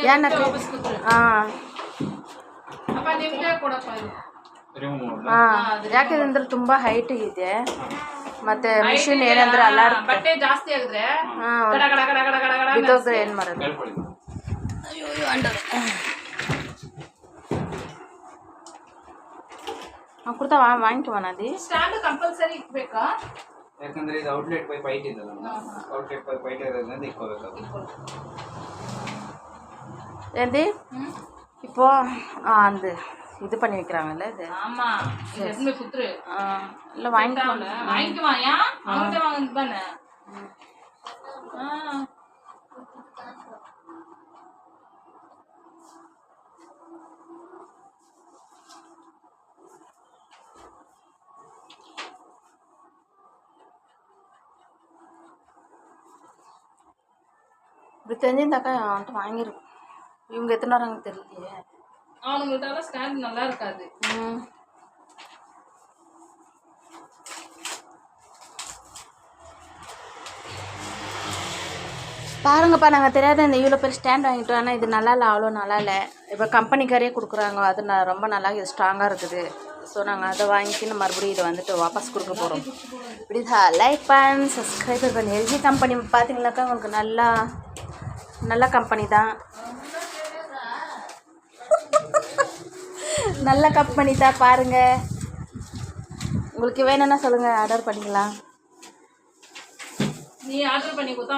ಏನಕ್ಕೆ ಹಾಂ ಹಾಂ ಯಾಕೆಂದ್ರೆ ತುಂಬ ಹೈಟ್ ಇದೆ ಮತ್ತೆ ಮಿಷಿನ್ ಏನಂದ್ರೆ ಬಟ್ಟೆ ಜಾಸ್ತಿ ಆಗಿದ್ರೆ ಬಿದ್ದೋದ್ರೆ ಏನು ಮಾಡೋದು ಅಯ್ಯೋ ಕೊಡ್ತಾವ ವಾಂಗ್ಕೊವನದಿ ಸ್ಟ್ಯಾಂಡ್ ಕಂಪಲ್ಸರಿ ಇಕ್ಬೇಕಾ ಯಾಕಂದ್ರೆ ಇದು ಔಟ್ಲೆಟ್ ಪೈಪ್ ಹೈಟ್ ಇದಲ್ಲ ಔಟ್ಲೆಟ್ ಪೈಪ್ ಹೈಟ್ ಇರೋದ್ರಿಂದ ಇಕ್ಕೋಬೇಕು ஏந்தி இப்போ அந்த இது பண்ணி வைக்கிறாங்கல்ல இது ஆமா இது எதுமே குத்துரு இல்ல வாங்கிக்குவாயா அவன்கிட்ட வாங்குறது தானே இப்படி தெரிஞ்சிருந்தாக்கா அவன்கிட்ட வாங்கிருக்கும் இவங்க எத்தனை வராங்க தெரியலையே அவனுங்கள்ட்ட ஸ்டாண்ட் நல்லா இருக்காது பாருங்கப்பா நாங்கள் தெரியாத இந்த இவ்வளோ பேர் ஸ்டாண்ட் வாங்கிட்டோம் ஆனால் இது நல்லா இல்லை அவ்வளோ நல்லா இல்லை இப்போ கம்பெனிக்காரே கொடுக்குறாங்க அது ரொம்ப நல்லா இது ஸ்ட்ராங்காக இருக்குது ஸோ நாங்கள் அதை வாங்கிக்கின்னு மறுபடியும் இதை வந்துட்டு வாபஸ் கொடுக்க போகிறோம் இப்படி தான் லைக் பண்ணி சப்ஸ்கிரைபர் பண்ணி எல்ஜி கம்பெனி பார்த்தீங்கன்னாக்கா உங்களுக்கு நல்ல கம்பெனி தான் நல்ல கம்பெனி தான் பாருங்கள் உங்களுக்கு வேணும்னா சொல்லுங்கள் ஆர்டர் பண்ணிக்கலாம் நீ ஆர்டர் பண்ணி கொடுத்தா